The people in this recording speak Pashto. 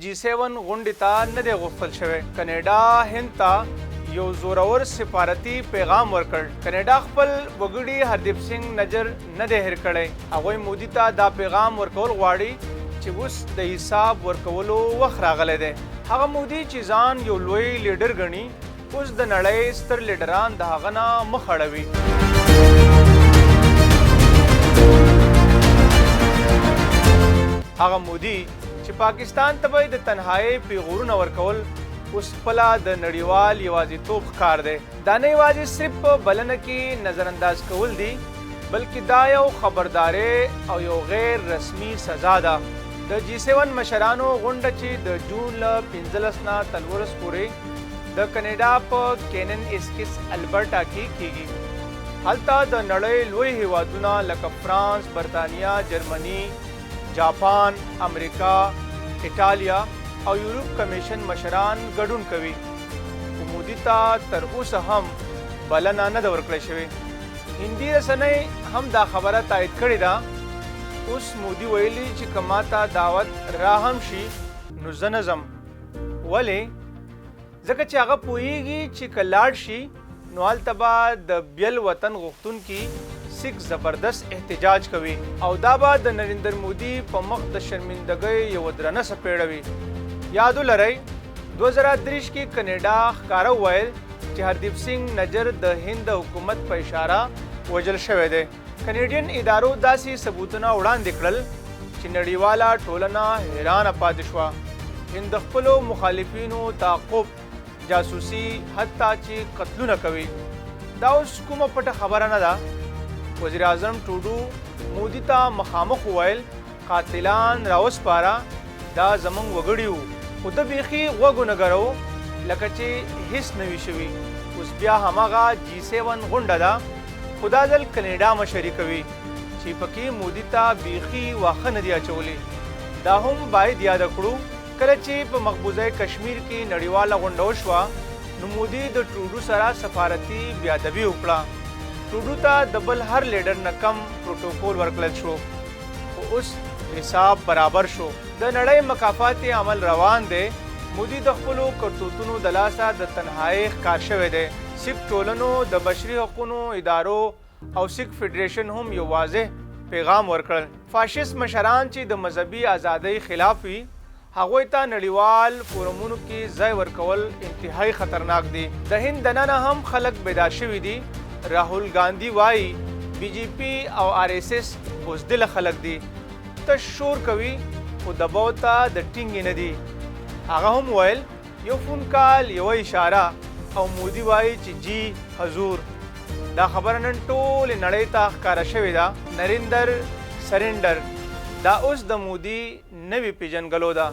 G7 غونډې ته نه دی غوښتل شوی. کاناډا هند ته یو زورور سفارتي پیغام ورکړ. کاناډا خپل وګړي هردیپ سنګ نجر نه دی هیر کړی. هغوی مودي ته دا پیغام ورکول غواړي چې اوس د حساب ورکولو وخت راغلی دی. هغه مودي چې ځان یو لوی لیډر ګڼي اوس د نړۍ ستر لیډران د هغه نه مخ اړوي. هغه مودي چې پاکستان ته به د تنهایی پیغورونه ورکول اوس خپله د نړیوال یوازیتوب ښکار دی. دا نه یوازې صرف په بلنه کې نظر انداز کول دي بلکې دا یو خبرداري او یو غیر رسمي سزا ده. د G7 مشرانو غونډه چې د جون له 15 نه 13 پورې د کاناډا په کینن اسکس البرټا کې کیږي. هلته د نړۍ لوی هیوادونه لکه فرانس، برطانیه، جرمني، جاپان، امریکا، ایټالیا او یورپ کمیشن مشران ګډون کوي. خو مودي ته تر اوسه هم بلنه نه ده ورکړی شوې. هندي رسنۍ هم دا خبره تایید کړې ده. اوس مودي ویلي چې که ماته دعوت را هم شي نو زه نه ځم. ولې؟ ځکه چې هغه پوهیږي چې که لاړ شي نو هلته به د بیل وطن غوښتونکي سکھ زبردست احتجاج کوي او دا به د نریندر مودي په مخ د شرمندګۍ یوه درنه څپېړه وي. یاد ولرئ 2023 کې کاناډا ښکاره وویل چې هردیپ سنګ نجر د هند حکومت په اشاره وژل شوی دی. کانیډین ادارو داسې ثبوتونه وړاندې کړل چې نړیواله ټولنه حیرانه پاتې شوه. هند د خپلو مخالفینو تعقب، جاسوسي، حتی چې قتلونه کوي. دا اوس کومه پټه خبره نه ده. وزیر اعظم ټروډو مودي ته مخامخ وویل قاتلان راوسپاره، دا زموږ وګړي وو، خو ده بیخي غوږ ونه ګرو لکه چې هیڅ نه وي شوي. اوس بیا هماغه G7 غونډه ده خو دا ځل کاناډا مشري کوي چې پکې مودي ته بیخي واښه نه دي اچولي. دا هم باید یاده کړو کله چې په مقبوضه کشمیر کې نړیواله غونډه وشوه نو مودي د ټروډو سره سفارتي بیادبي وکړه. ټروډو ته د بل هر لیډر نه کم پروتوکول ورکړل شو خو اوس حساب برابر شو. د نړۍ مکافات عمل روان دی. مودي د خپلو کرتوتونو د لاسه د تنهایی ښکار شوی دی. سکھ ټولنو، د بشري حقونو ادارو او سکھ فیډریشن هم یو واضح پیغام ورکړل. فاشیست مشران چې د مذهبي ازادۍ خلاف وي هغوی ته نړیوال فورمونو کې ځای ورکول انتهایی خطرناک دي. د هند دننه هم خلک بیدار شوي دي. راهول ګاندي وایي BJP او RSS بزدله خلک دي، تش شور کوي خو دباو ته د ټینګې نه دي. هغه هم ویل یو فون کال، یوه اشاره او مودي وایي چې جی حضور. دا خبره نن ټولې نړۍ ته ښکاره شوې ده. نریندر سرنډر دا اوس د مودي نوې پیژنګلو ده.